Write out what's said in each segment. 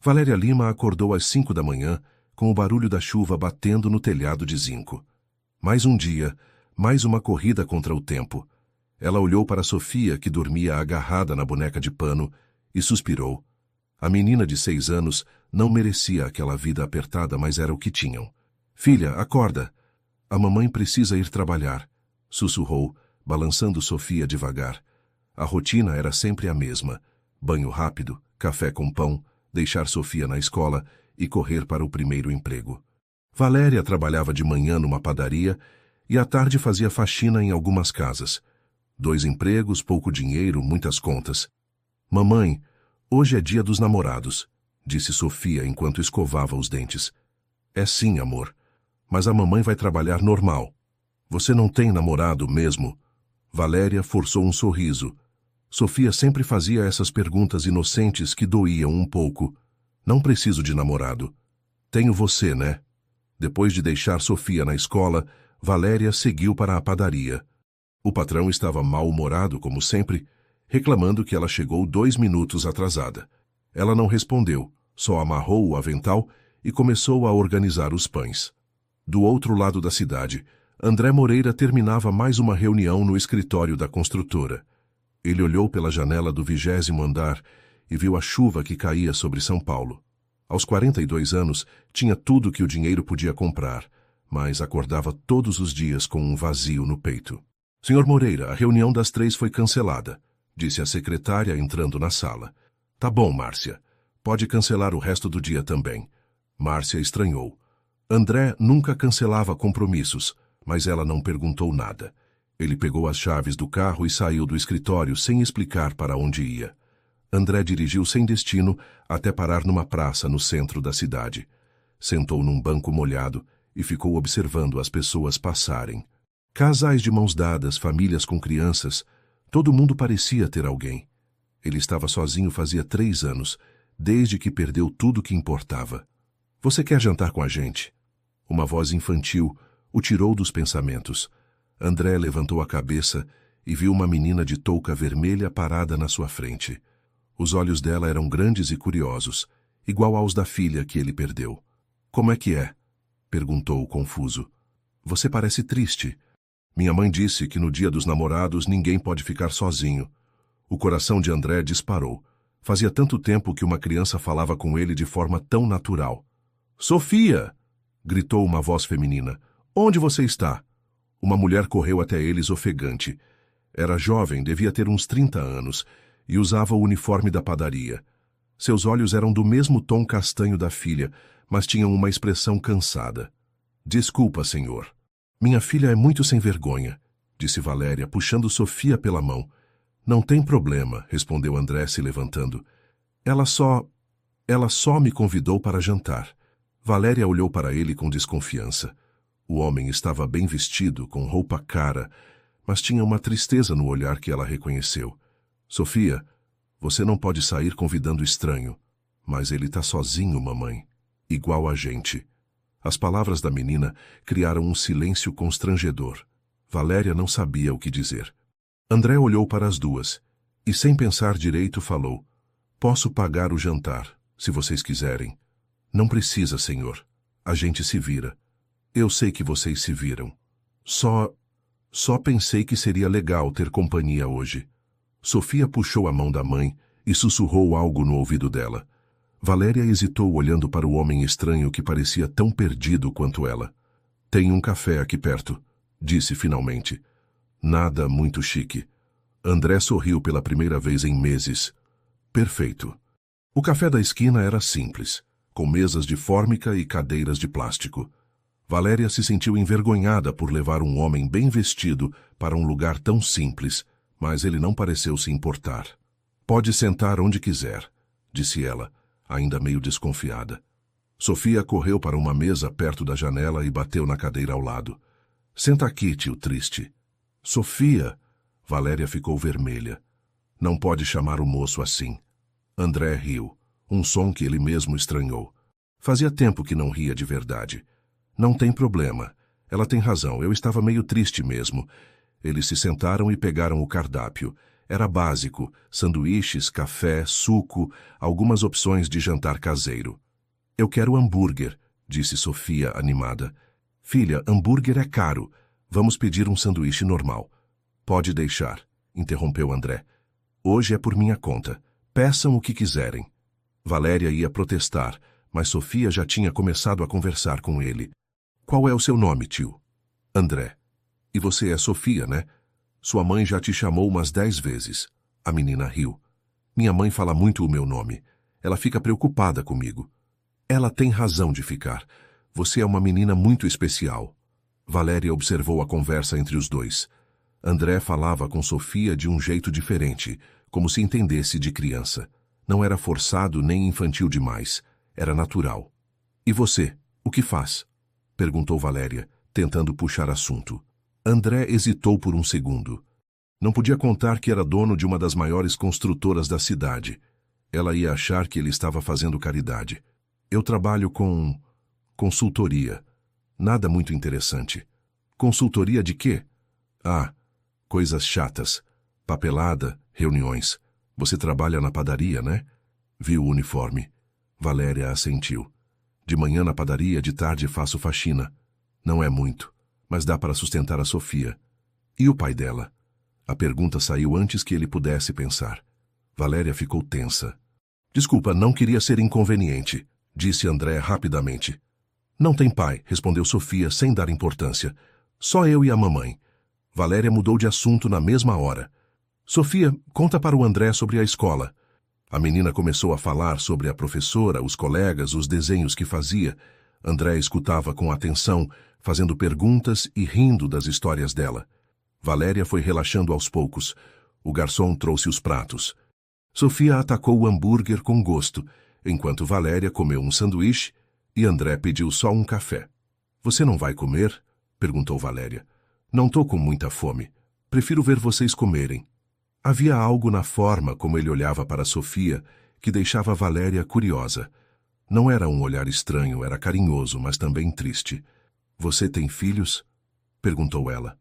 Valéria Lima acordou às 5 da manhã, com o barulho da chuva batendo no telhado de zinco. Mais um dia, mais uma corrida contra o tempo. Ela olhou para Sofia, que dormia agarrada na boneca de pano, e suspirou. A menina de 6 anos não merecia aquela vida apertada, mas era o que tinham. Filha, acorda! A mamãe precisa ir trabalhar, sussurrou, balançando Sofia devagar. A rotina era sempre a mesma. Banho rápido, café com pão, deixar Sofia na escola e correr para o primeiro emprego. Valéria trabalhava de manhã numa padaria e à tarde fazia faxina em algumas casas. 2 empregos, pouco dinheiro, muitas contas. Mamãe, hoje é dia dos namorados, disse Sofia enquanto escovava os dentes. É sim, amor. Mas a mamãe vai trabalhar normal. Você não tem namorado mesmo? Valéria forçou um sorriso. Sofia sempre fazia essas perguntas inocentes que doíam um pouco. Não preciso de namorado. Tenho você, né? Depois de deixar Sofia na escola, Valéria seguiu para a padaria. O patrão estava mal-humorado, como sempre, reclamando que ela chegou 2 minutos atrasada. Ela não respondeu, só amarrou o avental e começou a organizar os pães. Do outro lado da cidade, André Moreira terminava mais uma reunião no escritório da construtora. Ele olhou pela janela do 20º andar e viu a chuva que caía sobre São Paulo. Aos 42 anos, tinha tudo que o dinheiro podia comprar, mas acordava todos os dias com um vazio no peito. Senhor Moreira, a reunião das 3 foi cancelada, disse a secretária entrando na sala. Tá bom, Márcia. Pode cancelar o resto do dia também. Márcia estranhou. André nunca cancelava compromissos, mas ela não perguntou nada. Ele pegou as chaves do carro e saiu do escritório sem explicar para onde ia. André dirigiu sem destino até parar numa praça no centro da cidade. Sentou num banco molhado e ficou observando as pessoas passarem. Casais de mãos dadas, famílias com crianças, todo mundo parecia ter alguém. Ele estava sozinho fazia 3 anos, desde que perdeu tudo que importava. Você quer jantar com a gente? Uma voz infantil o tirou dos pensamentos. André levantou a cabeça e viu uma menina de touca vermelha parada na sua frente. Os olhos dela eram grandes e curiosos, igual aos da filha que ele perdeu. Como é que é? Perguntou confuso. Você parece triste. Minha mãe disse que no dia dos namorados ninguém pode ficar sozinho. O coração de André disparou. Fazia tanto tempo que uma criança falava com ele de forma tão natural. Sofia! Gritou uma voz feminina. Onde você está? Uma mulher correu até eles ofegante. Era jovem, devia ter uns 30 anos, e usava o uniforme da padaria. Seus olhos eram do mesmo tom castanho da filha, mas tinham uma expressão cansada. Desculpa, senhor. Minha filha é muito sem vergonha, disse Valéria, puxando Sofia pela mão. Não tem problema, respondeu André se levantando. Ela só me convidou para jantar. Valéria olhou para ele com desconfiança. O homem estava bem vestido, com roupa cara, mas tinha uma tristeza no olhar que ela reconheceu. Sofia, você não pode sair convidando estranho. Mas ele está sozinho, mamãe. Igual a gente. As palavras da menina criaram um silêncio constrangedor. Valéria não sabia o que dizer. André olhou para as duas e, sem pensar direito, falou: Posso pagar o jantar, se vocês quiserem. Não precisa, senhor. A gente se vira. Eu sei que vocês se viram. Só pensei que seria legal ter companhia hoje. Sofia puxou a mão da mãe e sussurrou algo no ouvido dela. Valéria hesitou olhando para o homem estranho que parecia tão perdido quanto ela. Tem um café aqui perto, disse finalmente. Nada muito chique. André sorriu pela primeira vez em meses. Perfeito. O café da esquina era simples, com mesas de fórmica e cadeiras de plástico. Valéria se sentiu envergonhada por levar um homem bem vestido para um lugar tão simples, mas ele não pareceu se importar. Pode sentar onde quiser, disse ela, ainda meio desconfiada. Sofia correu para uma mesa perto da janela e bateu na cadeira ao lado. Senta aqui, tio triste. Sofia! Valéria ficou vermelha. Não pode chamar o moço assim. André riu, um som que ele mesmo estranhou. Fazia tempo que não ria de verdade. Não tem problema. Ela tem razão, eu estava meio triste mesmo. Eles se sentaram e pegaram o cardápio. Era básico: sanduíches, café, suco, algumas opções de jantar caseiro. Eu quero hambúrguer, disse Sofia, animada. Filha, hambúrguer é caro. Vamos pedir um sanduíche normal. Pode deixar, interrompeu André. Hoje é por minha conta. Peçam o que quiserem. Valéria ia protestar, mas Sofia já tinha começado a conversar com ele. Qual é o seu nome, tio? André. E você é Sofia, né? Sua mãe já te chamou umas 10 vezes. A menina riu. Minha mãe fala muito o meu nome. Ela fica preocupada comigo. Ela tem razão de ficar. Você é uma menina muito especial. Valéria observou a conversa entre os dois. André falava com Sofia de um jeito diferente, como se entendesse de criança. Não era forçado nem infantil demais. Era natural. E você, o que faz? Perguntou Valéria, tentando puxar assunto. André hesitou por um segundo. Não podia contar que era dono de uma das maiores construtoras da cidade. Ela ia achar que ele estava fazendo caridade. Eu trabalho com consultoria. Nada muito interessante. Consultoria de quê? Ah, coisas chatas. Papelada, reuniões. Você trabalha na padaria, né? Viu o uniforme. Valéria assentiu. De manhã na padaria, de tarde faço faxina. Não é muito, mas dá para sustentar a Sofia. E o pai dela? A pergunta saiu antes que ele pudesse pensar. Valéria ficou tensa. Desculpa, não queria ser inconveniente, disse André rapidamente. Não tem pai, respondeu Sofia sem dar importância. Só eu e a mamãe. Valéria mudou de assunto na mesma hora. Sofia, conta para o André sobre a escola. A menina começou a falar sobre a professora, os colegas, os desenhos que fazia. André escutava com atenção, fazendo perguntas e rindo das histórias dela. Valéria foi relaxando aos poucos. O garçom trouxe os pratos. Sofia atacou o hambúrguer com gosto, enquanto Valéria comeu um sanduíche e André pediu só um café. Você não vai comer? Perguntou Valéria. Não tô com muita fome. Prefiro ver vocês comerem. Havia algo na forma como ele olhava para Sofia que deixava Valéria curiosa. Não era um olhar estranho, era carinhoso, mas também triste. Você tem filhos? Perguntou ela.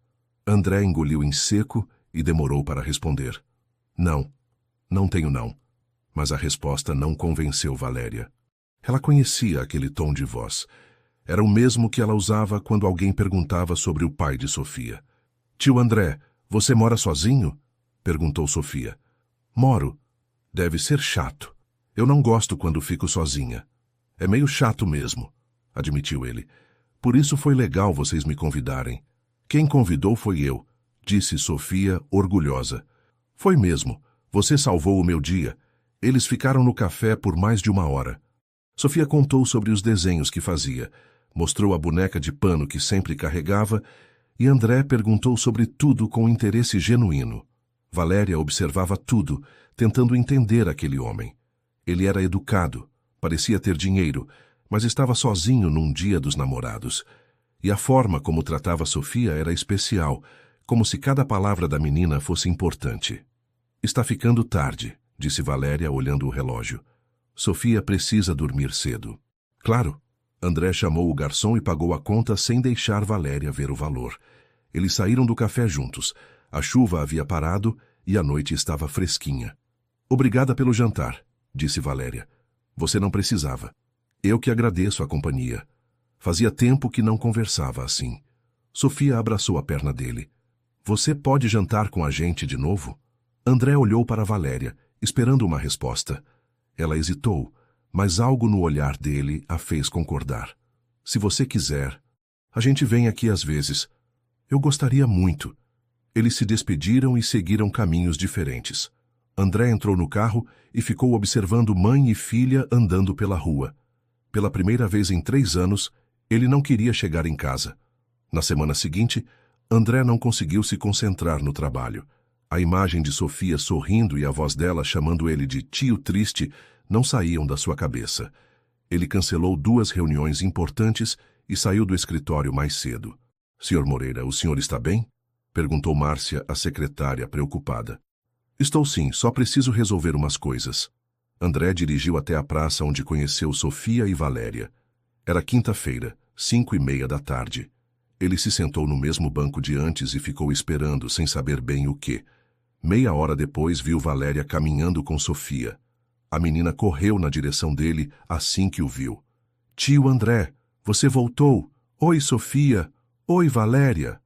André engoliu em seco e demorou para responder. Não, não tenho não. Mas a resposta não convenceu Valéria. Ela conhecia aquele tom de voz. Era o mesmo que ela usava quando alguém perguntava sobre o pai de Sofia. Tio André, você mora sozinho? Perguntou Sofia. Moro. Deve ser chato. Eu não gosto quando fico sozinha. É meio chato mesmo, admitiu ele. Por isso foi legal vocês me convidarem. Quem convidou foi eu, disse Sofia, orgulhosa. Foi mesmo. Você salvou o meu dia. Eles ficaram no café por mais de 1 hora. Sofia contou sobre os desenhos que fazia, mostrou a boneca de pano que sempre carregava e André perguntou sobre tudo com interesse genuíno. Valéria observava tudo, tentando entender aquele homem. Ele era educado, parecia ter dinheiro, mas estava sozinho num dia dos namorados. E a forma como tratava Sofia era especial, como se cada palavra da menina fosse importante. Está ficando tarde, disse Valéria olhando o relógio. Sofia precisa dormir cedo. Claro. André chamou o garçom e pagou a conta sem deixar Valéria ver o valor. Eles saíram do café juntos. A chuva havia parado e a noite estava fresquinha. Obrigada pelo jantar, disse Valéria. Você não precisava. Eu que agradeço a companhia. Fazia tempo que não conversava assim. Sofia abraçou a perna dele. Você pode jantar com a gente de novo? André olhou para Valéria, esperando uma resposta. Ela hesitou, mas algo no olhar dele a fez concordar. Se você quiser, a gente vem aqui às vezes. Eu gostaria muito. Eles se despediram e seguiram caminhos diferentes. André entrou no carro e ficou observando mãe e filha andando pela rua. Pela primeira vez em 3 anos, ele não queria chegar em casa. Na semana seguinte, André não conseguiu se concentrar no trabalho. A imagem de Sofia sorrindo e a voz dela chamando ele de tio triste não saíam da sua cabeça. Ele cancelou 2 reuniões importantes e saiu do escritório mais cedo. Sr. Moreira, o senhor está bem? Perguntou Márcia, a secretária, preocupada. Estou sim, só preciso resolver umas coisas. André dirigiu até a praça onde conheceu Sofia e Valéria. Era quinta-feira, 5:30 da tarde. Ele se sentou no mesmo banco de antes e ficou esperando, sem saber bem o que. Meia hora depois viu Valéria caminhando com Sofia. A menina correu na direção dele assim que o viu. Tio André, você voltou. Oi, Sofia. Oi, Valéria.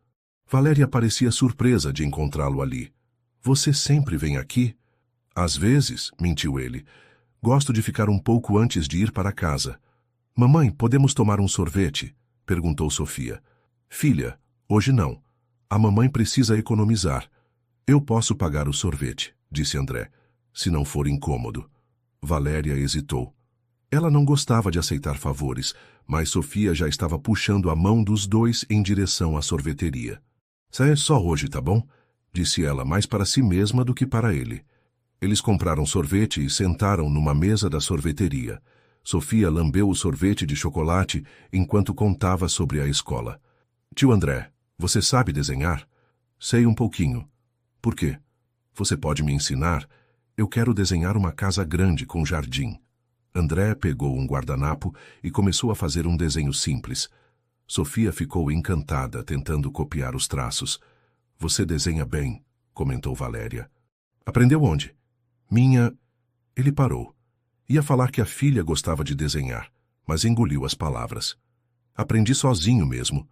Valéria parecia surpresa de encontrá-lo ali. Você sempre vem aqui? Às vezes, mentiu ele. Gosto de ficar um pouco antes de ir para casa. Mamãe, podemos tomar um sorvete? Perguntou Sofia. Filha, hoje não. A mamãe precisa economizar. Eu posso pagar o sorvete, disse André, se não for incômodo. Valéria hesitou. Ela não gostava de aceitar favores, mas Sofia já estava puxando a mão dos dois em direção à sorveteria. É só hoje, tá bom? Disse ela, mais para si mesma do que para ele. Eles compraram sorvete e sentaram numa mesa da sorveteria. Sofia lambeu o sorvete de chocolate enquanto contava sobre a escola. Tio André, você sabe desenhar? Sei um pouquinho. Por quê? Você pode me ensinar? Eu quero desenhar uma casa grande com jardim. André pegou um guardanapo e começou a fazer um desenho simples. Sofia ficou encantada, tentando copiar os traços. Você desenha bem, comentou Valéria. Aprendeu onde? Minha... Ele parou. Ia falar que a filha gostava de desenhar, mas engoliu as palavras. Aprendi sozinho mesmo.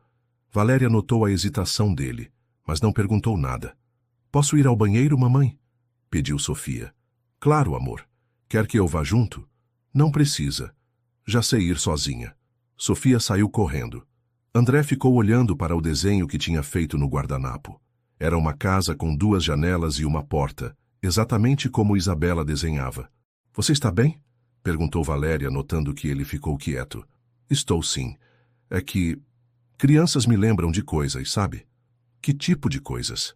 Valéria notou a hesitação dele, mas não perguntou nada. Posso ir ao banheiro, mamãe? Pediu Sofia. Claro, amor. Quer que eu vá junto? Não precisa. Já sei ir sozinha. Sofia saiu correndo. André ficou olhando para o desenho que tinha feito no guardanapo. Era uma casa com 2 janelas e uma porta, exatamente como Isabela desenhava. Você está bem? Perguntou Valéria, notando que ele ficou quieto. Estou sim. É que... crianças me lembram de coisas, sabe? Que tipo de coisas?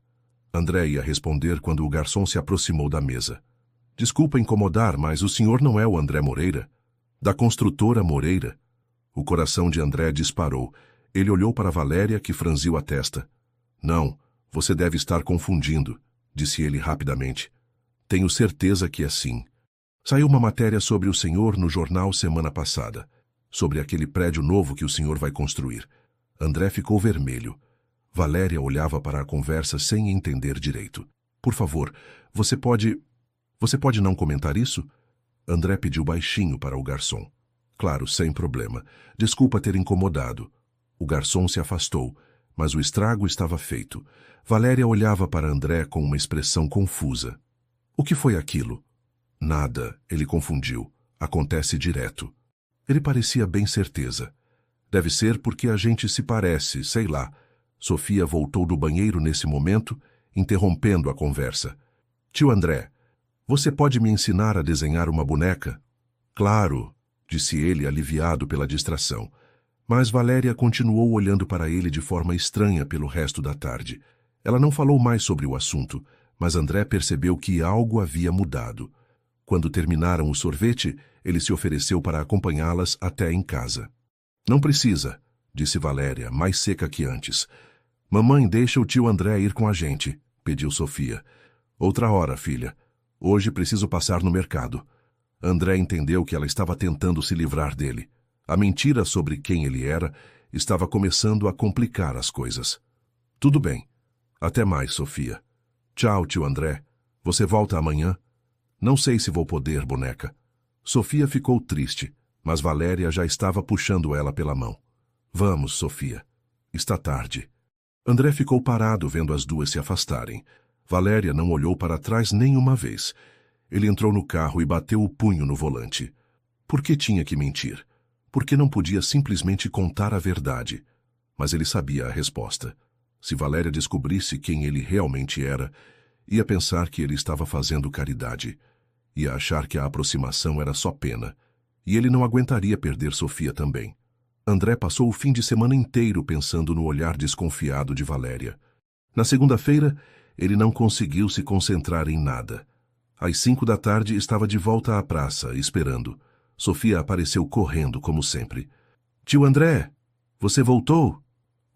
André ia responder quando o garçom se aproximou da mesa. Desculpa incomodar, mas o senhor não é o André Moreira? Da construtora Moreira? O coração de André disparou. Ele olhou para Valéria, que franziu a testa. Não, você deve estar confundindo, disse ele rapidamente. Tenho certeza que é sim. Saiu uma matéria sobre o senhor no jornal semana passada, sobre aquele prédio novo que o senhor vai construir. André ficou vermelho. Valéria olhava para a conversa sem entender direito. Por favor, você pode não comentar isso? André pediu baixinho para o garçom. Claro, sem problema. Desculpa ter incomodado. O garçom se afastou, mas o estrago estava feito. Valéria olhava para André com uma expressão confusa. O que foi aquilo? Nada, ele confundiu. Acontece direto. Ele parecia bem certeza. Deve ser porque a gente se parece, sei lá. Sofia voltou do banheiro nesse momento, interrompendo a conversa. Tio André, você pode me ensinar a desenhar uma boneca? Claro, disse ele, aliviado pela distração. Mas Valéria continuou olhando para ele de forma estranha pelo resto da tarde. Ela não falou mais sobre o assunto, mas André percebeu que algo havia mudado. Quando terminaram o sorvete, ele se ofereceu para acompanhá-las até em casa. Não precisa, disse Valéria, mais seca que antes. Mamãe, deixa o tio André ir com a gente, pediu Sofia. Outra hora, filha. Hoje preciso passar no mercado. André entendeu que ela estava tentando se livrar dele. A mentira sobre quem ele era estava começando a complicar as coisas. Tudo bem. Até mais, Sofia. Tchau, tio André. Você volta amanhã? Não sei se vou poder, boneca. Sofia ficou triste, mas Valéria já estava puxando ela pela mão. Vamos, Sofia. Está tarde. André ficou parado vendo as duas se afastarem. Valéria não olhou para trás nenhuma vez. Ele entrou no carro e bateu o punho no volante. Por que tinha que mentir? Por que não podia simplesmente contar a verdade? Mas ele sabia a resposta. Se Valéria descobrisse quem ele realmente era, ia pensar que ele estava fazendo caridade. Ia achar que a aproximação era só pena. E ele não aguentaria perder Sofia também. André passou o fim de semana inteiro pensando no olhar desconfiado de Valéria. Na segunda-feira, ele não conseguiu se concentrar em nada. Às 5 da tarde, estava de volta à praça, esperando. Sofia apareceu correndo, como sempre. Tio André, você voltou?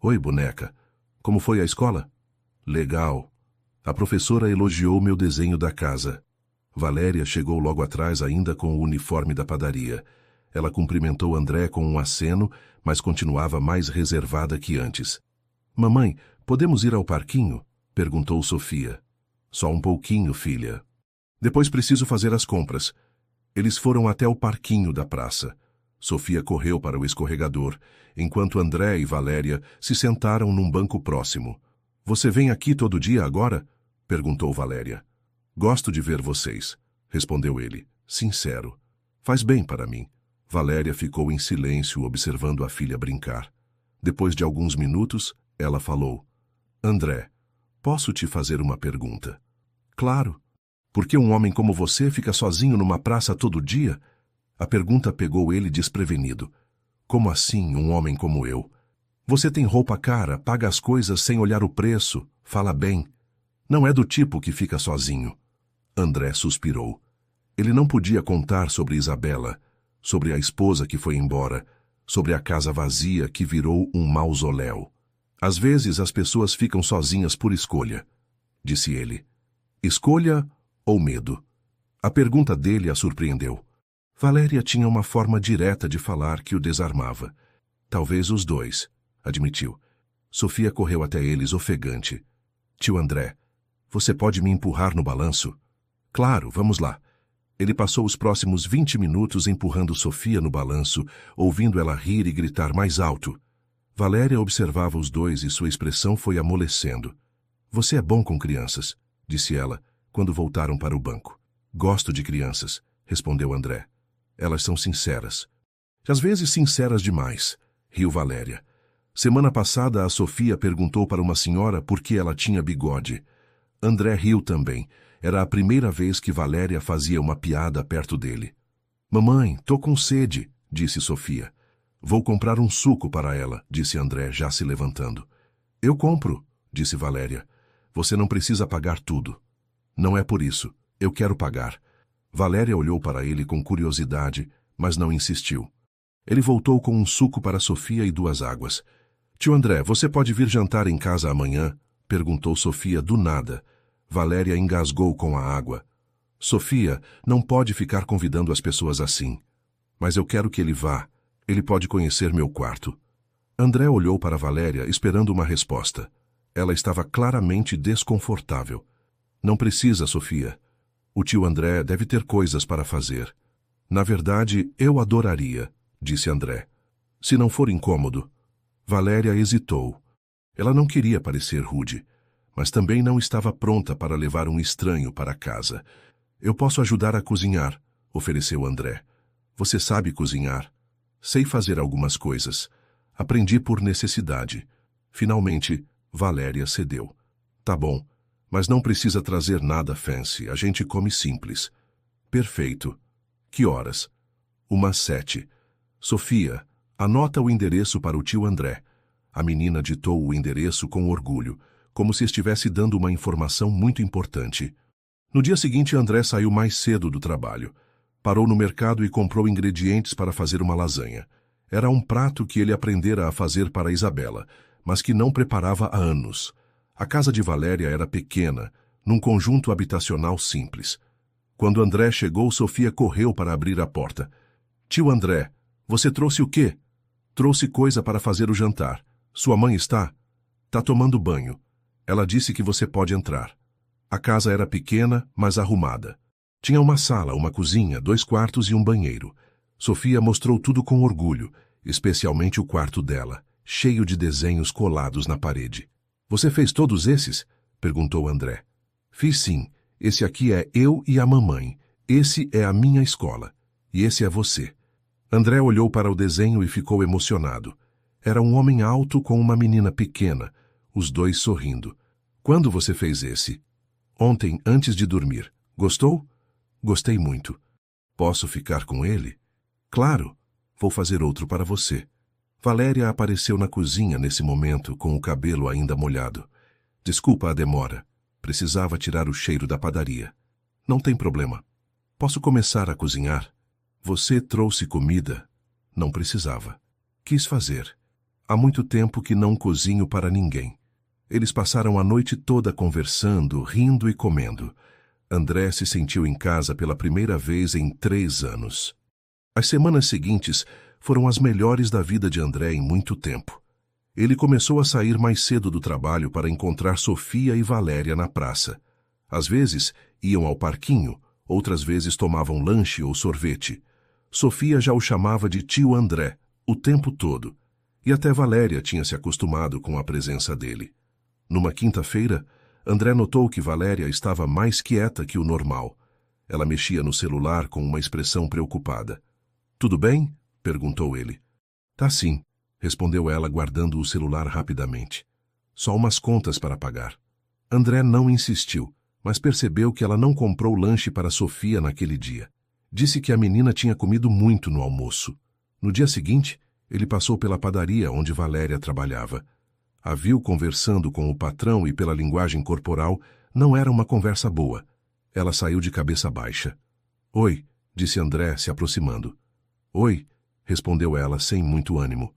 Oi, boneca. Como foi a escola? Legal. A professora elogiou meu desenho da casa. Valéria chegou logo atrás ainda com o uniforme da padaria. Ela cumprimentou André com um aceno, mas continuava mais reservada que antes. Mamãe, podemos ir ao parquinho? Perguntou Sofia. Só um pouquinho, filha. Depois preciso fazer as compras. Eles foram até o parquinho da praça. Sofia correu para o escorregador, enquanto André e Valéria se sentaram num banco próximo. Você vem aqui todo dia agora? Perguntou Valéria. Gosto de ver vocês, respondeu ele, sincero. Faz bem para mim. Valéria ficou em silêncio observando a filha brincar. Depois de alguns minutos, ela falou. André, posso te fazer uma pergunta? Claro. Por que um homem como você fica sozinho numa praça todo dia? A pergunta pegou ele desprevenido. Como assim, um homem como eu? Você tem roupa cara, paga as coisas sem olhar o preço, fala bem. Não é do tipo que fica sozinho. André suspirou. Ele não podia contar sobre Isabela, sobre a esposa que foi embora, sobre a casa vazia que virou um mausoléu. Às vezes as pessoas ficam sozinhas por escolha, disse ele. Escolha ou medo? A pergunta dele a surpreendeu. Valéria tinha uma forma direta de falar que o desarmava. Talvez os dois, admitiu. Sofia correu até eles ofegante. Tio André, você pode me empurrar no balanço? Claro, vamos lá. Ele passou os próximos 20 minutos empurrando Sofia no balanço, ouvindo ela rir e gritar mais alto. Valéria observava os dois e sua expressão foi amolecendo. Você é bom com crianças, disse ela, quando voltaram para o banco. Gosto de crianças, respondeu André. Elas são sinceras. Às vezes sinceras demais, riu Valéria. Semana passada a Sofia perguntou para uma senhora por que ela tinha bigode. André riu também. Era a primeira vez que Valéria fazia uma piada perto dele. Mamãe, tô com sede, disse Sofia. Vou comprar um suco para ela, disse André, já se levantando. Eu compro, disse Valéria. Você não precisa pagar tudo. Não é por isso. Eu quero pagar. Valéria olhou para ele com curiosidade, mas não insistiu. Ele voltou com um suco para Sofia e 2 águas. Tio André, você pode vir jantar em casa amanhã? Perguntou Sofia do nada. Valéria engasgou com a água. Sofia, não pode ficar convidando as pessoas assim. Mas eu quero que ele vá. Ele pode conhecer meu quarto. André olhou para Valéria esperando uma resposta. Ela estava claramente desconfortável. Não precisa, Sofia. O tio André deve ter coisas para fazer. Na verdade, eu adoraria, disse André. Se não for incômodo. Valéria hesitou. Ela não queria parecer rude, mas também não estava pronta para levar um estranho para casa. Eu posso ajudar a cozinhar, ofereceu André. Você sabe cozinhar? Sei fazer algumas coisas. Aprendi por necessidade. Finalmente, Valéria cedeu. Tá bom, mas não precisa trazer nada fancy, a gente come simples. Perfeito. Que horas? Umas 7. Sofia, anota o endereço para o tio André. A menina ditou o endereço com orgulho, como se estivesse dando uma informação muito importante. No dia seguinte, André saiu mais cedo do trabalho. Parou no mercado e comprou ingredientes para fazer uma lasanha. Era um prato que ele aprendera a fazer para Isabela, mas que não preparava há anos. A casa de Valéria era pequena, num conjunto habitacional simples. Quando André chegou, Sofia correu para abrir a porta. Tio André, você trouxe o quê? Trouxe coisa para fazer o jantar. Sua mãe está? Tá tomando banho. Ela disse que você pode entrar. A casa era pequena, mas arrumada. Tinha uma sala, uma cozinha, 2 quartos e um banheiro. Sofia mostrou tudo com orgulho, especialmente o quarto dela, cheio de desenhos colados na parede. Você fez todos esses? Perguntou André. Fiz sim. Esse aqui é eu e a mamãe. Esse é a minha escola. E esse é você. André olhou para o desenho e ficou emocionado. Era um homem alto com uma menina pequena, os dois sorrindo. Quando você fez esse? Ontem, antes de dormir. Gostou? Gostei muito. Posso ficar com ele? Claro. Vou fazer outro para você. Valéria apareceu na cozinha nesse momento, com o cabelo ainda molhado. Desculpa a demora. Precisava tirar o cheiro da padaria. Não tem problema. Posso começar a cozinhar? Você trouxe comida? Não precisava. Quis fazer. Há muito tempo que não cozinho para ninguém. Eles passaram a noite toda conversando, rindo e comendo. André se sentiu em casa pela primeira vez em 3 anos. As semanas seguintes foram as melhores da vida de André em muito tempo. Ele começou a sair mais cedo do trabalho para encontrar Sofia e Valéria na praça. Às vezes, iam ao parquinho, outras vezes tomavam lanche ou sorvete. Sofia já o chamava de tio André, o tempo todo, e até Valéria tinha se acostumado com a presença dele. Numa quinta-feira, André notou que Valéria estava mais quieta que o normal. Ela mexia no celular com uma expressão preocupada. "Tudo bem?" perguntou ele. "Tá sim", respondeu ela, guardando o celular rapidamente. "Só umas contas para pagar." André não insistiu, mas percebeu que ela não comprou lanche para Sofia naquele dia. Disse que a menina tinha comido muito no almoço. No dia seguinte, ele passou pela padaria onde Valéria trabalhava. A viu conversando com o patrão e, pela linguagem corporal, não era uma conversa boa. Ela saiu de cabeça baixa. "Oi", disse André, se aproximando. "Oi", respondeu ela sem muito ânimo.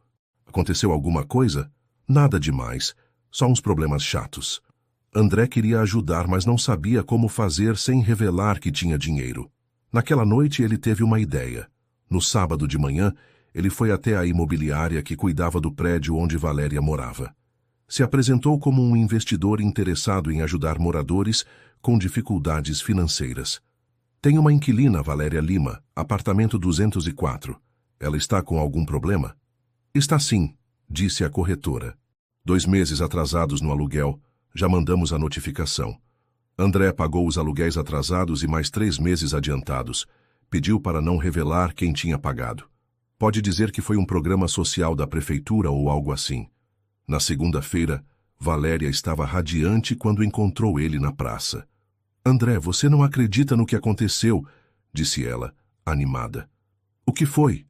"Aconteceu alguma coisa?" "Nada demais. Só uns problemas chatos." André queria ajudar, mas não sabia como fazer sem revelar que tinha dinheiro. Naquela noite ele teve uma ideia. No sábado de manhã, ele foi até a imobiliária que cuidava do prédio onde Valéria morava. Se apresentou como um investidor interessado em ajudar moradores com dificuldades financeiras. "Tem uma inquilina, Valéria Lima, apartamento 204. Ela está com algum problema?" "Está sim", disse a corretora. 2 meses atrasados no aluguel. Já mandamos a notificação. André pagou os aluguéis atrasados e mais 3 meses adiantados. Pediu para não revelar quem tinha pagado. Pode dizer que foi um programa social da prefeitura ou algo assim. Na segunda-feira, Valéria estava radiante quando encontrou ele na praça. "André, você não acredita no que aconteceu", disse ela, animada. "O que foi?"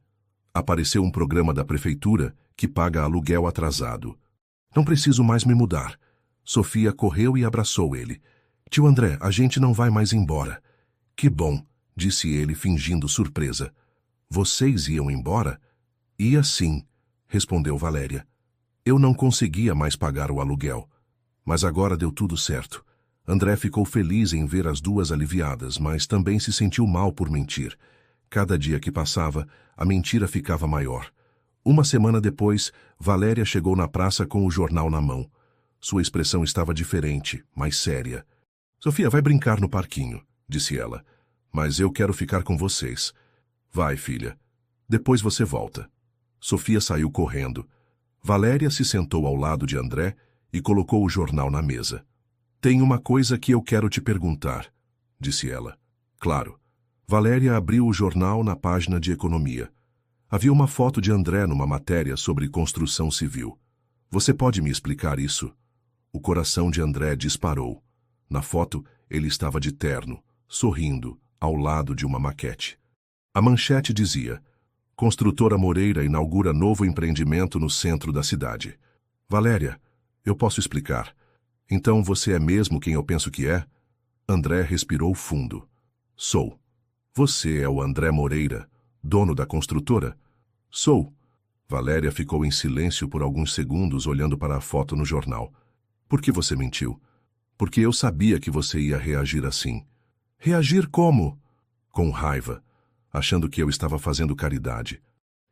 "Apareceu um programa da prefeitura que paga aluguel atrasado. Não preciso mais me mudar." Sofia correu e abraçou ele. "Tio André, a gente não vai mais embora." "Que bom", disse ele, fingindo surpresa. "Vocês iam embora?" "Ia sim", respondeu Valéria. "Eu não conseguia mais pagar o aluguel. Mas agora deu tudo certo." André ficou feliz em ver as duas aliviadas, mas também se sentiu mal por mentir. Cada dia que passava, a mentira ficava maior. Uma semana depois, Valéria chegou na praça com o jornal na mão. Sua expressão estava diferente, mais séria. "Sofia vai brincar no parquinho", disse ela. "Mas eu quero ficar com vocês." "Vai, filha. Depois você volta." Sofia saiu correndo. Valéria se sentou ao lado de André e colocou o jornal na mesa. "Tem uma coisa que eu quero te perguntar", disse ela. "Claro." Valéria abriu o jornal na página de economia. Havia uma foto de André numa matéria sobre construção civil. "Você pode me explicar isso?" O coração de André disparou. Na foto, ele estava de terno, sorrindo, ao lado de uma maquete. A manchete dizia: "Construtora Moreira inaugura novo empreendimento no centro da cidade." "Valéria, eu posso explicar. Então você é mesmo quem eu penso que é?" André respirou fundo. "Sou." "Você é o André Moreira, dono da construtora?" "Sou." Valéria ficou em silêncio por alguns segundos olhando para a foto no jornal. "Por que você mentiu?" "Porque eu sabia que você ia reagir assim." "Reagir como?" "Com raiva, achando que eu estava fazendo caridade."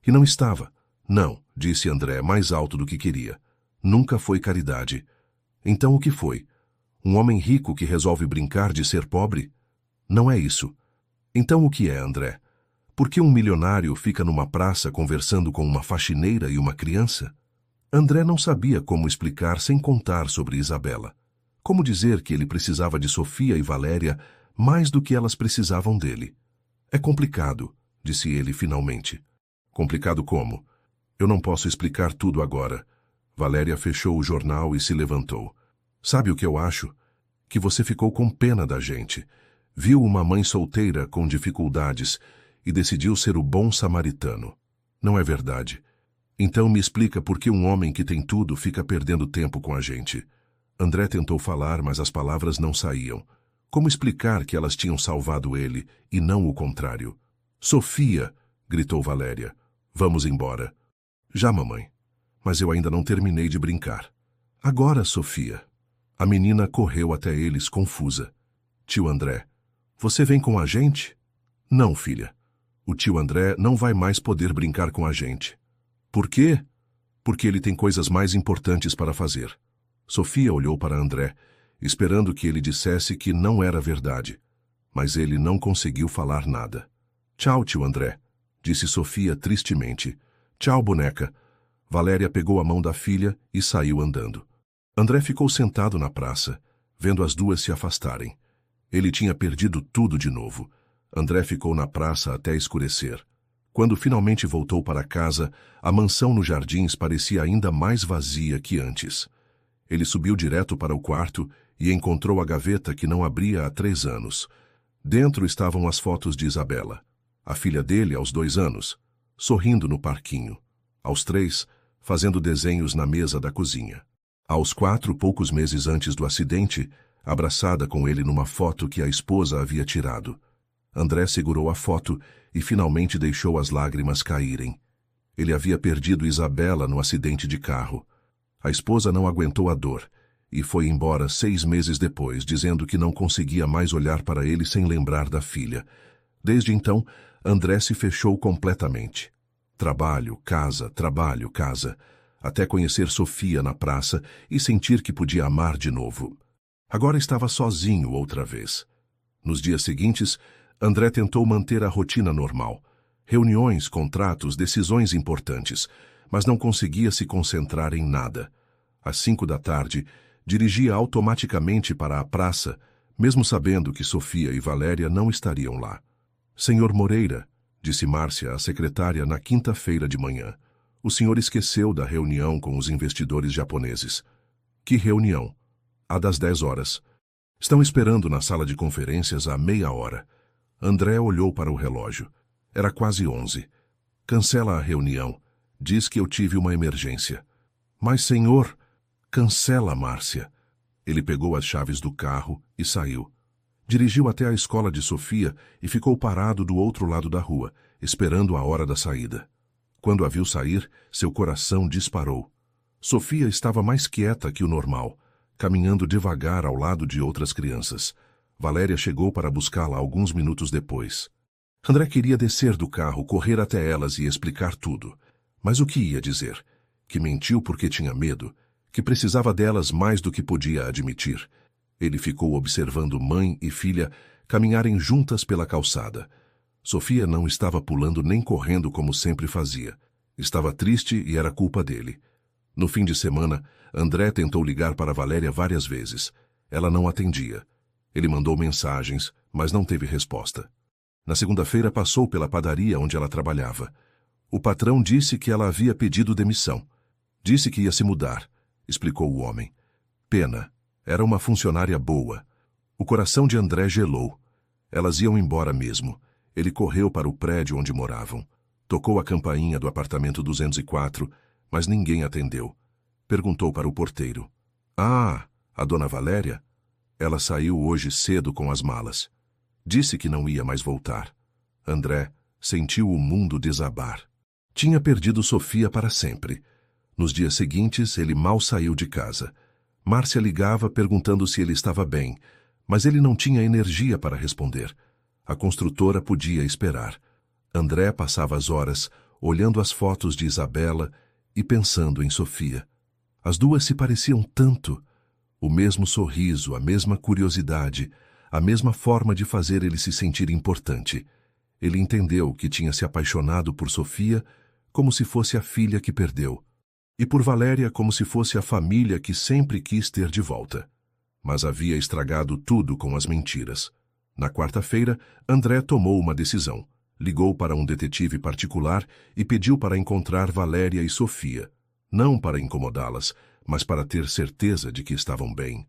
"E não estava." "Não", disse André mais alto do que queria. "Nunca foi caridade." "Então o que foi? Um homem rico que resolve brincar de ser pobre?" "Não é isso." "Então o que é, André? Por que um milionário fica numa praça conversando com uma faxineira e uma criança?" André não sabia como explicar sem contar sobre Isabela. Como dizer que ele precisava de Sofia e Valéria mais do que elas precisavam dele. "É complicado", disse ele finalmente. "Complicado como?" "Eu não posso explicar tudo agora." Valéria fechou o jornal e se levantou. "Sabe o que eu acho? Que você ficou com pena da gente. Viu uma mãe solteira com dificuldades e decidiu ser o bom samaritano. Não é verdade? Então me explica por que um homem que tem tudo fica perdendo tempo com a gente." André tentou falar, mas as palavras não saíam. Como explicar que elas tinham salvado ele e não o contrário? "Sofia!" gritou Valéria. "Vamos embora." "Já, mamãe. Mas eu ainda não terminei de brincar." "Agora, Sofia." A menina correu até eles, confusa. "Tio André, você vem com a gente?" "Não, filha. O tio André não vai mais poder brincar com a gente." "Por quê?" "Porque ele tem coisas mais importantes para fazer." Sofia olhou para André. esperando que ele dissesse que não era verdade. Mas ele não conseguiu falar nada. Tchau, tio André, disse Sofia tristemente. Tchau, boneca. Valéria pegou a mão da filha e saiu andando. André ficou sentado na praça, vendo as duas se afastarem. Ele tinha perdido tudo de novo. André ficou na praça até escurecer. Quando finalmente voltou para casa, a mansão nos jardins parecia ainda mais vazia que antes. Ele subiu direto para o quarto e encontrou a gaveta que não abria há 3 anos. Dentro estavam as fotos de Isabela, a filha dele aos 2 anos, sorrindo no parquinho. Aos 3, fazendo desenhos na mesa da cozinha. Aos 4, poucos meses antes do acidente, abraçada com ele numa foto que a esposa havia tirado. André segurou a foto e finalmente deixou as lágrimas caírem. Ele havia perdido Isabela no acidente de carro. A esposa não aguentou a dor e foi embora 6 meses depois, dizendo que não conseguia mais olhar para ele sem lembrar da filha. Desde então, André se fechou completamente. Trabalho, casa, até conhecer Sofia na praça e sentir que podia amar de novo. Agora estava sozinho outra vez. Nos dias seguintes, André tentou manter a rotina normal. Reuniões, contratos, decisões importantes, mas não conseguia se concentrar em nada. Às 5 da tarde, dirigia automaticamente para a praça, mesmo sabendo que Sofia e Valéria não estariam lá. Senhor Moreira, disse Márcia à secretária na quinta-feira de manhã. O senhor esqueceu da reunião com os investidores japoneses. Que reunião? A das 10 horas. Estão esperando na sala de conferências há meia hora. André olhou para o relógio. Era quase 11. Cancela a reunião. Diz que eu tive uma emergência. Mas, senhor... Cancela, Márcia. Ele pegou as chaves do carro e saiu. Dirigiu até a escola de Sofia e ficou parado do outro lado da rua, esperando a hora da saída. Quando a viu sair, seu coração disparou. Sofia estava mais quieta que o normal, caminhando devagar ao lado de outras crianças. Valéria chegou para buscá-la alguns minutos depois. André queria descer do carro, correr até elas e explicar tudo. Mas o que ia dizer? Que mentiu porque tinha medo? Que precisava delas mais do que podia admitir? Ele ficou observando mãe e filha caminharem juntas pela calçada. Sofia não estava pulando nem correndo como sempre fazia. Estava triste e era culpa dele. No fim de semana, André tentou ligar para Valéria várias vezes. Ela não atendia. Ele mandou mensagens, mas não teve resposta. Na segunda-feira passou pela padaria onde ela trabalhava. O patrão disse que ela havia pedido demissão. Disse que ia se mudar, explicou o homem. Pena. Era uma funcionária boa. O coração de André gelou. Elas iam embora mesmo. Ele correu para o prédio onde moravam. Tocou a campainha do apartamento 204, mas ninguém atendeu. Perguntou para o porteiro. Ah, a dona Valéria? Ela saiu hoje cedo com as malas. Disse que não ia mais voltar. André sentiu o mundo desabar. Tinha perdido Sofia para sempre. Nos dias seguintes, ele mal saiu de casa. Márcia ligava perguntando se ele estava bem, mas ele não tinha energia para responder. A construtora podia esperar. André passava as horas olhando as fotos de Isabela e pensando em Sofia. As duas se pareciam tanto. O mesmo sorriso, a mesma curiosidade, a mesma forma de fazer ele se sentir importante. Ele entendeu que tinha se apaixonado por Sofia como se fosse a filha que perdeu, e por Valéria como se fosse a família que sempre quis ter de volta. Mas havia estragado tudo com as mentiras. Na quarta-feira, André tomou uma decisão. Ligou para um detetive particular e pediu para encontrar Valéria e Sofia. Não para incomodá-las, mas para ter certeza de que estavam bem.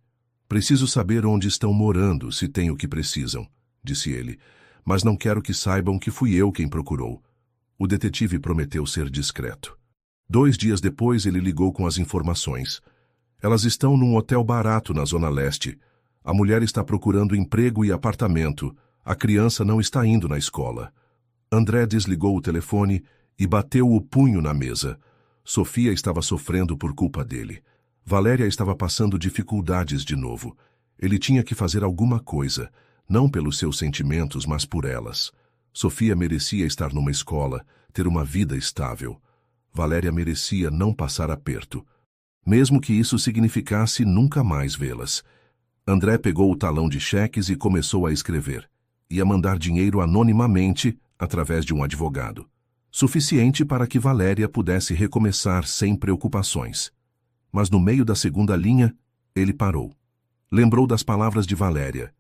Preciso saber onde estão morando, se têm o que precisam, disse ele, mas não quero que saibam que fui eu quem procurou. O detetive prometeu ser discreto. 2 dias depois, ele ligou com as informações. Elas estão num hotel barato na Zona Leste. A mulher está procurando emprego e apartamento. A criança não está indo na escola. André desligou o telefone e bateu o punho na mesa. Sofia estava sofrendo por culpa dele. Valéria estava passando dificuldades de novo. Ele tinha que fazer alguma coisa, não pelos seus sentimentos, mas por elas. Sofia merecia estar numa escola, ter uma vida estável. Valéria merecia não passar aperto, mesmo que isso significasse nunca mais vê-las. André pegou o talão de cheques e começou a escrever. Ia mandar dinheiro anonimamente através de um advogado. Suficiente para que Valéria pudesse recomeçar sem preocupações. Mas no meio da segunda linha, ele parou. Lembrou das palavras de Valéria.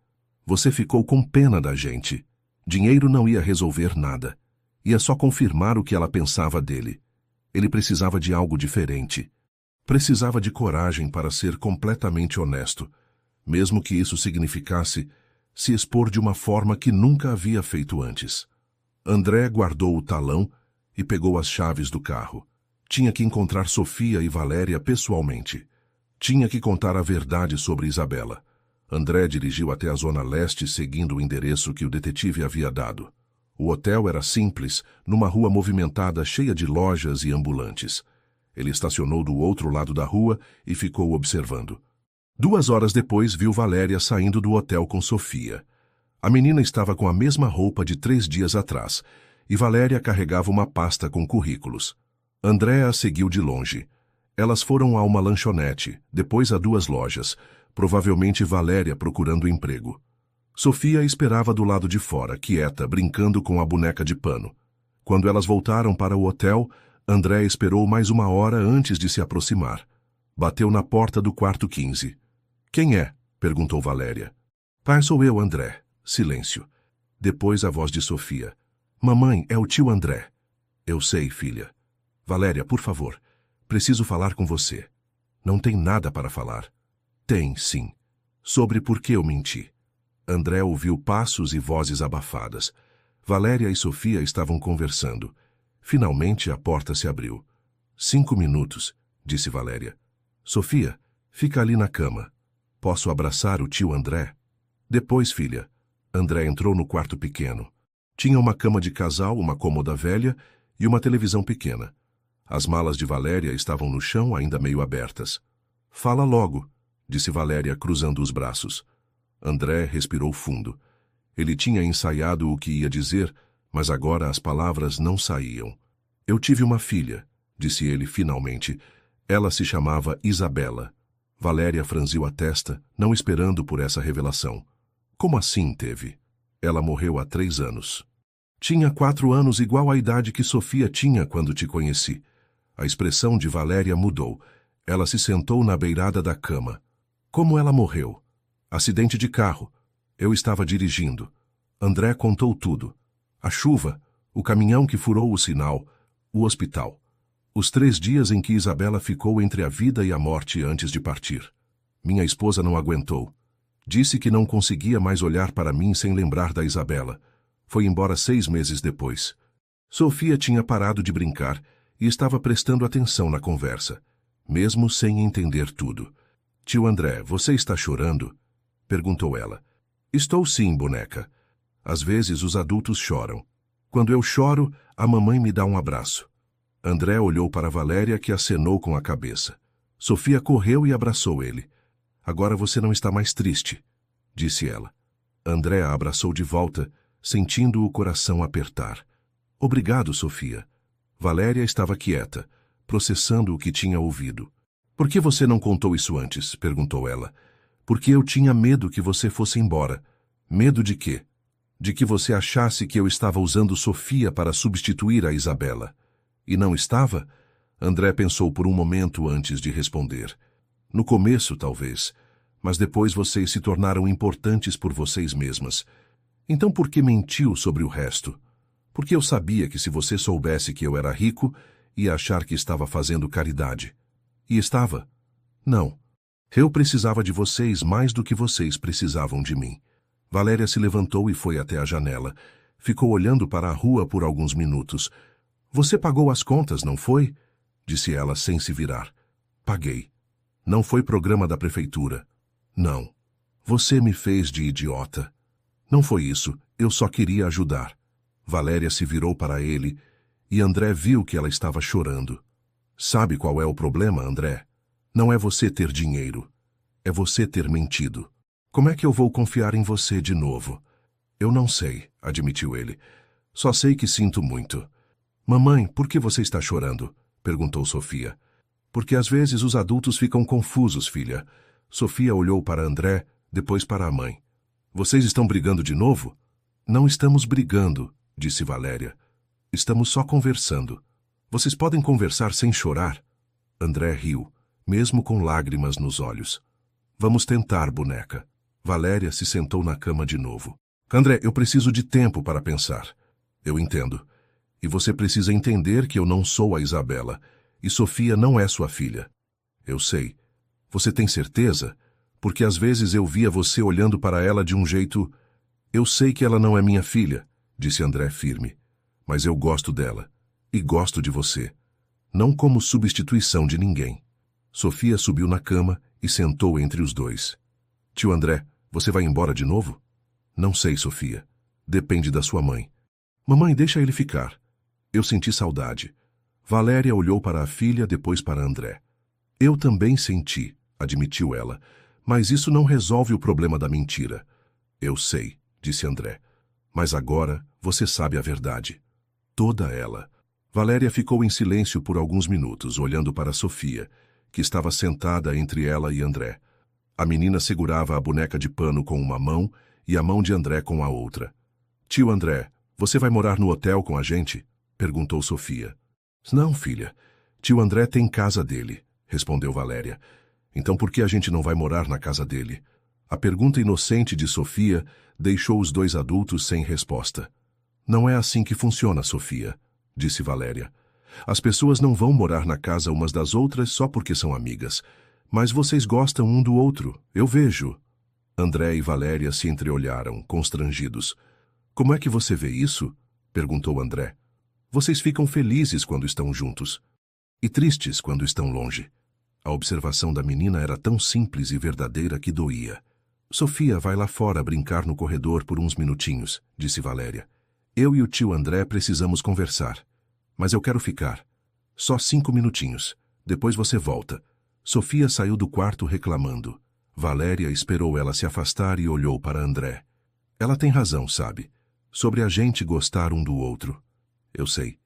Você ficou com pena da gente. Dinheiro não ia resolver nada. Ia só confirmar o que ela pensava dele. Ele precisava de algo diferente. Precisava de coragem para ser completamente honesto, mesmo que isso significasse se expor de uma forma que nunca havia feito antes. André guardou o talão e pegou as chaves do carro. Tinha que encontrar Sofia e Valéria pessoalmente. Tinha que contar a verdade sobre Isabela. André dirigiu até a zona leste seguindo o endereço que o detetive havia dado. O hotel era simples, numa rua movimentada cheia de lojas e ambulantes. Ele estacionou do outro lado da rua e ficou observando. 2 horas depois, viu Valéria saindo do hotel com Sofia. A menina estava com a mesma roupa de 3 dias atrás, e Valéria carregava uma pasta com currículos. André a seguiu de longe. Elas foram a uma lanchonete, depois a 2 lojas, provavelmente Valéria procurando emprego. Sofia esperava do lado de fora, quieta, brincando com a boneca de pano. Quando elas voltaram para o hotel, André esperou mais 1 hora antes de se aproximar. Bateu na porta do quarto 15. Quem é? Perguntou Valéria. Sou eu, André. Silêncio. Depois a voz de Sofia. Mamãe, é o tio André. Eu sei, filha. Valéria, por favor. Preciso falar com você. Não tem nada para falar. Tem, sim. Sobre por que eu menti. André ouviu passos e vozes abafadas. Valéria e Sofia estavam conversando. Finalmente a porta se abriu. 5 minutos, disse Valéria. Sofia, fica ali na cama. Posso abraçar o tio André? Depois, filha. André entrou no quarto pequeno. Tinha uma cama de casal, uma cômoda velha e uma televisão pequena. As malas de Valéria estavam no chão, ainda meio abertas. Fala logo, disse Valéria, cruzando os braços. André respirou fundo. Ele tinha ensaiado o que ia dizer, mas agora as palavras não saíam. Eu tive uma filha, disse ele finalmente. Ela se chamava Isabela. Valéria franziu a testa, não esperando por essa revelação. Como assim teve? Ela morreu há 3 anos. Tinha 4 anos, igual à idade que Sofia tinha quando te conheci. A expressão de Valéria mudou. Ela se sentou na beirada da cama. Como ela morreu? Acidente de carro. Eu estava dirigindo. André contou tudo. A chuva, o caminhão que furou o sinal, o hospital. Os 3 dias em que Isabela ficou entre a vida e a morte antes de partir. Minha esposa não aguentou. Disse que não conseguia mais olhar para mim sem lembrar da Isabela. Foi embora 6 meses depois. Sofia tinha parado de brincar e estava prestando atenção na conversa, mesmo sem entender tudo. Tio André, você está chorando? Perguntou ela. Estou sim, boneca. Às vezes os adultos choram. Quando eu choro, a mamãe me dá um abraço. André olhou para Valéria, que acenou com a cabeça. Sofia correu e abraçou ele. Agora você não está mais triste, disse ela. André a abraçou de volta, sentindo o coração apertar. Obrigado, Sofia. Valéria estava quieta, processando o que tinha ouvido. Por que você não contou isso antes? Perguntou ela. Porque eu tinha medo que você fosse embora. Medo de quê? De que você achasse que eu estava usando Sofia para substituir a Isabela. E não estava? André pensou por um momento antes de responder. No começo, talvez. Mas depois vocês se tornaram importantes por vocês mesmas. Então por que mentiu sobre o resto? Porque eu sabia que se você soubesse que eu era rico, ia achar que estava fazendo caridade. E estava? Não. Eu precisava de vocês mais do que vocês precisavam de mim. Valéria se levantou e foi até a janela. Ficou olhando para a rua por alguns minutos. Você pagou as contas, não foi? Disse ela sem se virar. Paguei. Não foi programa da prefeitura. Não. Você me fez de idiota. Não foi isso. Eu só queria ajudar. Valéria se virou para ele e André viu que ela estava chorando. Sabe qual é o problema, André? Não é você ter dinheiro. É você ter mentido. Como é que eu vou confiar em você de novo? Eu não sei, admitiu ele. Só sei que sinto muito. Mamãe, por que você está chorando? Perguntou Sofia. Porque às vezes os adultos ficam confusos, filha. Sofia olhou para André, depois para a mãe. Vocês estão brigando de novo? Não estamos brigando, disse Valéria. Estamos só conversando. Vocês podem conversar sem chorar? André riu, mesmo com lágrimas nos olhos. Vamos tentar, boneca. Valéria se sentou na cama de novo. André, eu preciso de tempo para pensar. Eu entendo. E você precisa entender que eu não sou a Isabela, e Sofia não é sua filha. Eu sei. Você tem certeza? Porque às vezes eu via você olhando para ela de um jeito... Eu sei que ela não é minha filha, disse André firme. Mas eu gosto dela. E gosto de você. Não como substituição de ninguém. Sofia subiu na cama e sentou entre os dois. Tio André, você vai embora de novo? Não sei, Sofia. Depende da sua mãe. Mamãe, deixa ele ficar. Eu senti saudade. Valéria olhou para a filha, depois para André. Eu também senti, admitiu ela. Mas isso não resolve o problema da mentira. Eu sei, disse André. Mas agora você sabe a verdade. Toda ela. Valéria ficou em silêncio por alguns minutos, olhando para Sofia, que estava sentada entre ela e André. A menina segurava a boneca de pano com uma mão e a mão de André com a outra. Tio André, você vai morar no hotel com a gente? Perguntou Sofia. Não, filha. Tio André tem casa dele, respondeu Valéria. Então por que a gente não vai morar na casa dele? A pergunta inocente de Sofia deixou os dois adultos sem resposta. Não é assim que funciona, Sofia, disse Valéria. As pessoas não vão morar na casa umas das outras só porque são amigas. Mas vocês gostam um do outro, eu vejo. André e Valéria se entreolharam, constrangidos. Como é que você vê isso? Perguntou André. Vocês ficam felizes quando estão juntos. E tristes quando estão longe. A observação da menina era tão simples e verdadeira que doía. Sofia vai lá fora brincar no corredor por uns minutinhos, disse Valéria. Eu e o tio André precisamos conversar. Mas eu quero ficar. Só 5 minutinhos. Depois você volta. Sofia saiu do quarto reclamando. Valéria esperou ela se afastar e olhou para André. Ela tem razão, sabe? Sobre a gente gostar um do outro. Eu sei.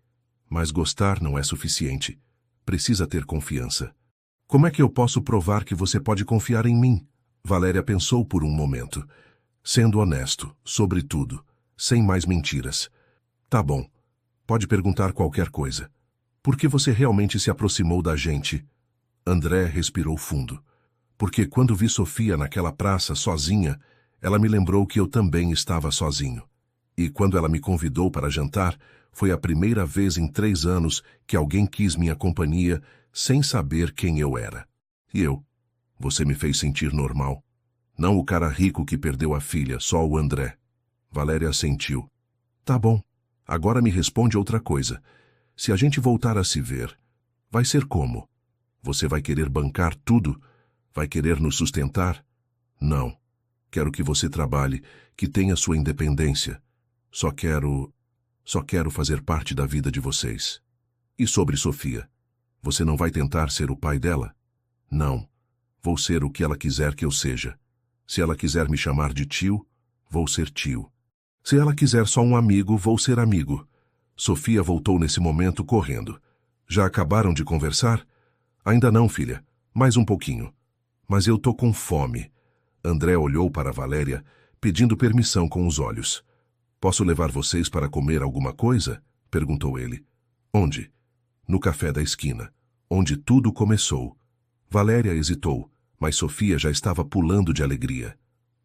Mas gostar não é suficiente. Precisa ter confiança. Como é que eu posso provar que você pode confiar em mim? Valéria pensou por um momento. Sendo honesto, sobretudo, sem mais mentiras. Tá bom. Pode perguntar qualquer coisa. Por que você realmente se aproximou da gente? André respirou fundo. Porque quando vi Sofia naquela praça sozinha, ela me lembrou que eu também estava sozinho. E quando ela me convidou para jantar, foi a primeira vez em 3 anos que alguém quis minha companhia sem saber quem eu era. E eu? Você me fez sentir normal. Não o cara rico que perdeu a filha, só o André. Valéria assentiu. Tá bom. Agora me responde outra coisa. Se a gente voltar a se ver, vai ser como? Você vai querer bancar tudo? Vai querer nos sustentar? Não. Quero que você trabalhe, que tenha sua independência. Só quero fazer parte da vida de vocês. E sobre Sofia? Você não vai tentar ser o pai dela? Não. Vou ser o que ela quiser que eu seja. Se ela quiser me chamar de tio, vou ser tio. Se ela quiser só um amigo, vou ser amigo. Sofia voltou nesse momento correndo. Já acabaram de conversar? Ainda não, filha. Mais um pouquinho. Mas eu tô com fome. André olhou para Valéria, pedindo permissão com os olhos. Posso levar vocês para comer alguma coisa? Perguntou ele. Onde? No café da esquina, onde tudo começou. Valéria hesitou, mas Sofia já estava pulando de alegria.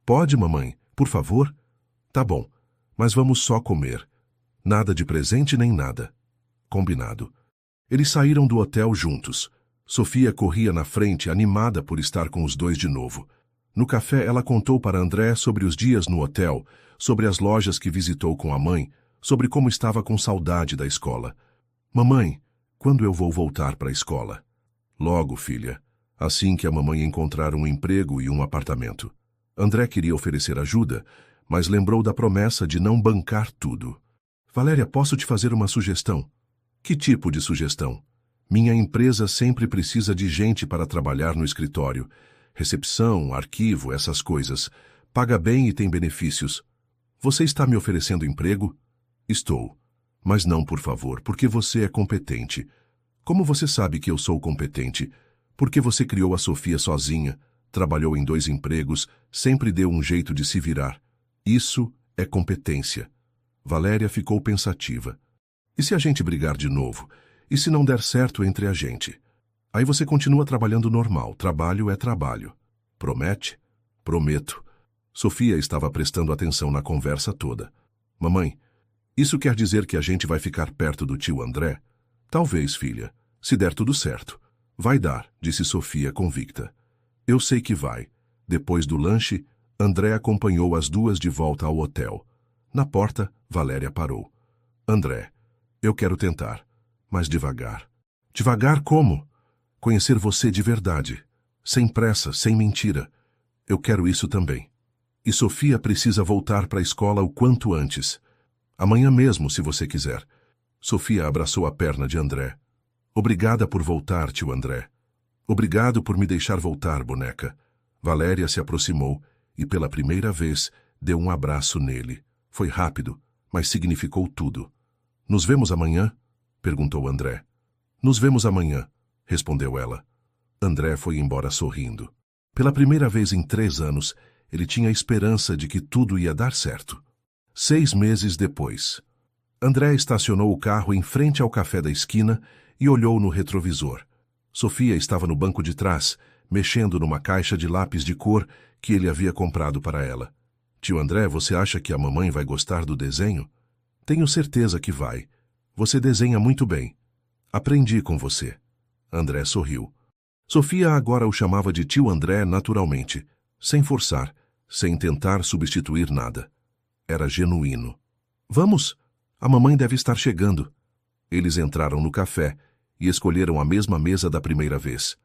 Pode, mamãe, por favor? Tá bom, mas vamos só comer. Nada de presente nem nada. Combinado. Eles saíram do hotel juntos. Sofia corria na frente, animada por estar com os dois de novo. No café, ela contou para André sobre os dias no hotel, sobre as lojas que visitou com a mãe, sobre como estava com saudade da escola. Mamãe, quando eu vou voltar para a escola? Logo, filha. Assim que a mamãe encontrar um emprego e um apartamento. André queria oferecer ajuda, mas lembrou da promessa de não bancar tudo. Valéria, posso te fazer uma sugestão? Que tipo de sugestão? Minha empresa sempre precisa de gente para trabalhar no escritório. Recepção, arquivo, essas coisas. Paga bem e tem benefícios. Você está me oferecendo emprego? Estou. Mas não, por favor, porque você é competente. Como você sabe que eu sou competente? Porque você criou a Sofia sozinha. trabalhou em 2 empregos, sempre deu um jeito de se virar. Isso é competência. Valéria ficou pensativa. E se a gente brigar de novo? E se não der certo entre a gente? Aí você continua trabalhando normal. Trabalho é trabalho. Promete? Prometo. Sofia estava prestando atenção na conversa toda. Mamãe, isso quer dizer que a gente vai ficar perto do tio André? Talvez, filha. Se der tudo certo. Vai dar, disse Sofia convicta. Eu sei que vai. Depois do lanche, André acompanhou as duas de volta ao hotel. Na porta, Valéria parou. André, eu quero tentar, mas devagar. Devagar como? Conhecer você de verdade. Sem pressa, sem mentira. Eu quero isso também. E Sofia precisa voltar para a escola o quanto antes. Amanhã mesmo, se você quiser. Sofia abraçou a perna de André. Obrigada por voltar, tio André. Obrigado por me deixar voltar, boneca. Valéria se aproximou e, pela primeira vez, deu um abraço nele. Foi rápido, mas significou tudo. Nos vemos amanhã? Perguntou André. Nos vemos amanhã, respondeu ela. André foi embora sorrindo. Pela primeira vez em 3 anos, ele tinha esperança de que tudo ia dar certo. 6 meses depois. André estacionou o carro em frente ao café da esquina e olhou no retrovisor. Sofia estava no banco de trás, mexendo numa caixa de lápis de cor que ele havia comprado para ela. Tio André, você acha que a mamãe vai gostar do desenho? Tenho certeza que vai. Você desenha muito bem. Aprendi com você. André sorriu. Sofia agora o chamava de tio André naturalmente, sem forçar, sem tentar substituir nada. Era genuíno. Vamos? A mamãe deve estar chegando. Eles entraram no café e escolheram a mesma mesa da primeira vez.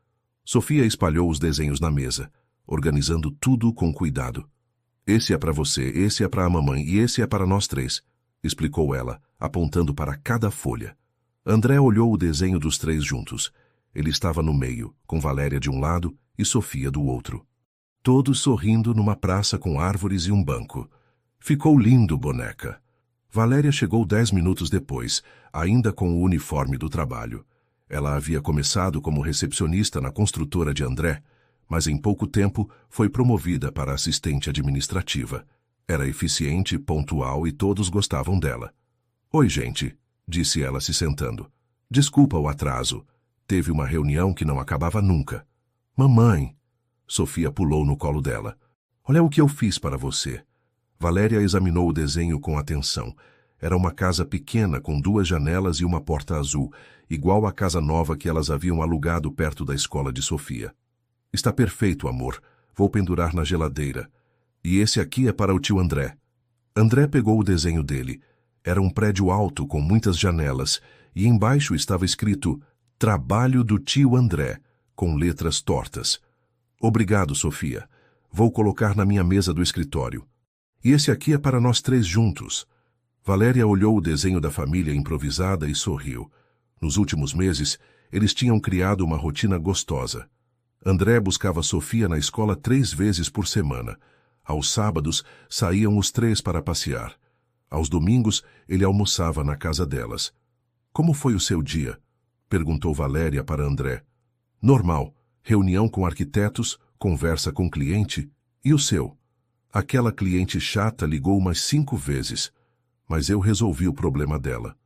Sofia espalhou os desenhos na mesa, organizando tudo com cuidado. Esse é para você, esse é para a mamãe e esse é para nós 3, explicou ela, apontando para cada folha. André olhou o desenho dos 3 juntos. Ele estava no meio, com Valéria de um lado e Sofia do outro. Todos sorrindo numa praça com árvores e um banco. Ficou lindo, boneca. Valéria chegou 10 minutos depois, ainda com o uniforme do trabalho. Ela havia começado como recepcionista na construtora de André, mas em pouco tempo foi promovida para assistente administrativa. Era eficiente, pontual e todos gostavam dela. Oi, gente, disse ela se sentando. Desculpa o atraso. Teve uma reunião que não acabava nunca. Mamãe! Sofia pulou no colo dela. Olha o que eu fiz para você. Valéria examinou o desenho com atenção. Era uma casa pequena com 2 janelas e uma porta azul, igual à casa nova que elas haviam alugado perto da escola de Sofia. Está perfeito, amor. Vou pendurar na geladeira. E esse aqui é para o tio André. André pegou o desenho dele. Era um prédio alto com muitas janelas e embaixo estava escrito Trabalho do tio André, com letras tortas. Obrigado, Sofia. Vou colocar na minha mesa do escritório. E esse aqui é para nós 3 juntos. Valéria olhou o desenho da família improvisada e sorriu. Nos últimos meses, eles tinham criado uma rotina gostosa. André buscava Sofia na escola 3 vezes por semana. Aos sábados, saíam os 3 para passear. Aos domingos, ele almoçava na casa delas. Como foi o seu dia? Perguntou Valéria para André. Normal. Reunião com arquitetos, conversa com cliente. E o seu? Aquela cliente chata ligou umas 5 vezes. Mas eu resolvi o problema dela.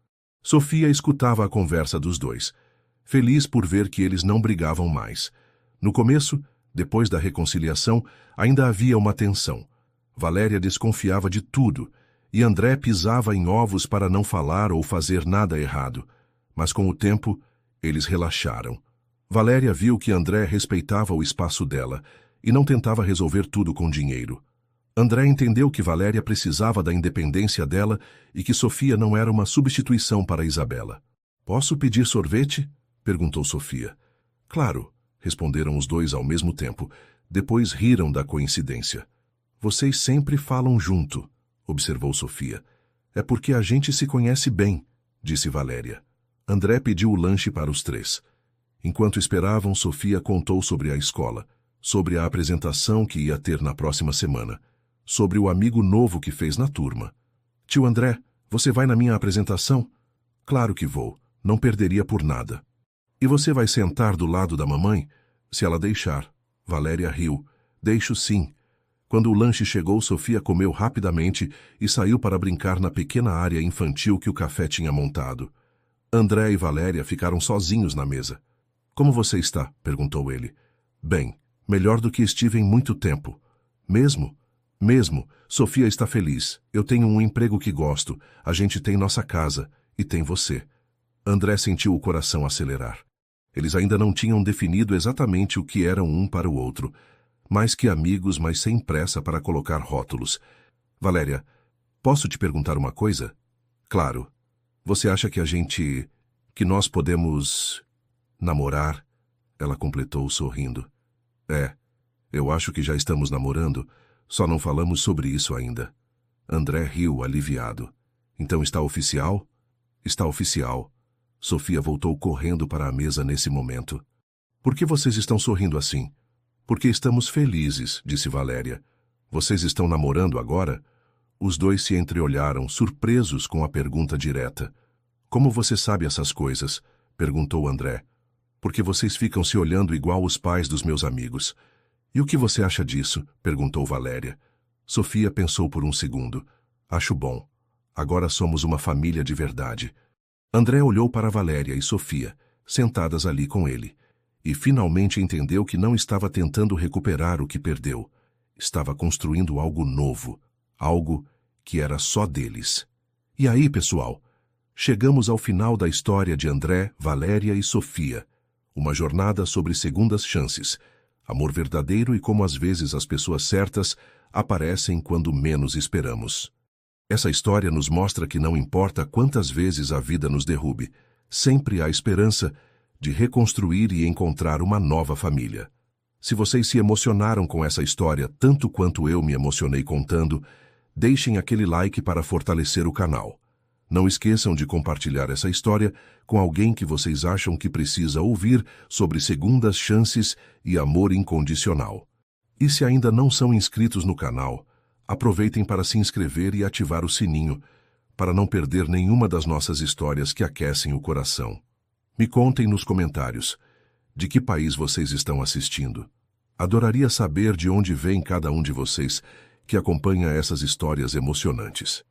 Sofia escutava a conversa dos 2, feliz por ver que eles não brigavam mais. No começo, depois da reconciliação, ainda havia uma tensão. Valéria desconfiava de tudo, e André pisava em ovos para não falar ou fazer nada errado. Mas com o tempo, eles relaxaram. Valéria viu que André respeitava o espaço dela e não tentava resolver tudo com dinheiro. André entendeu que Valéria precisava da independência dela e que Sofia não era uma substituição para Isabela. Posso pedir sorvete? Perguntou Sofia. Claro, responderam os 2 ao mesmo tempo. Depois riram da coincidência. Vocês sempre falam junto, observou Sofia. É porque a gente se conhece bem, disse Valéria. André pediu o lanche para os 3. Enquanto esperavam, Sofia contou sobre a escola, sobre a apresentação que ia ter na próxima semana, sobre o amigo novo que fez na turma. Tio André, você vai na minha apresentação? Claro que vou, não perderia por nada. E você vai sentar do lado da mamãe? Se ela deixar. Valéria riu. Deixo sim. Quando o lanche chegou, Sofia comeu rapidamente e saiu para brincar na pequena área infantil que o café tinha montado. André e Valéria ficaram sozinhos na mesa. Como você está? Perguntou ele. Bem, melhor do que estive em muito tempo. Mesmo? Mesmo. Sofia está feliz. Eu tenho um emprego que gosto. A gente tem nossa casa. E tem você. André sentiu o coração acelerar. Eles ainda não tinham definido exatamente o que eram um para o outro. Mais que amigos, mas sem pressa para colocar rótulos. Valéria, posso te perguntar uma coisa? Claro. Você acha que nós podemos namorar? Ela completou sorrindo. Eu acho que já estamos namorando, só não falamos sobre isso ainda. André riu, aliviado. Então está oficial? Está oficial. Sofia voltou correndo para a mesa nesse momento. Por que vocês estão sorrindo assim? Porque estamos felizes, disse Valéria. Vocês estão namorando agora? Os dois se entreolharam, surpresos com a pergunta direta. Como você sabe essas coisas? Perguntou André. Porque vocês ficam se olhando igual os pais dos meus amigos. E o que você acha disso? Perguntou Valéria. Sofia pensou por um segundo. Acho bom. Agora somos uma família de verdade. André olhou para Valéria e Sofia, sentadas ali com ele, e finalmente entendeu que não estava tentando recuperar o que perdeu. Estava construindo algo novo, algo que era só deles. E aí, pessoal, chegamos ao final da história de André, Valéria e Sofia. Uma jornada sobre segundas chances, amor verdadeiro e como às vezes as pessoas certas aparecem quando menos esperamos. Essa história nos mostra que não importa quantas vezes a vida nos derrube, sempre há esperança de reconstruir e encontrar uma nova família. Se vocês se emocionaram com essa história tanto quanto eu me emocionei contando, deixem aquele like para fortalecer o canal. Não esqueçam de compartilhar essa história com alguém que vocês acham que precisa ouvir sobre segundas chances e amor incondicional. E se ainda não são inscritos no canal, aproveitem para se inscrever e ativar o sininho, para não perder nenhuma das nossas histórias que aquecem o coração. Me contem nos comentários de que país vocês estão assistindo. Adoraria saber de onde vem cada um de vocês que acompanha essas histórias emocionantes.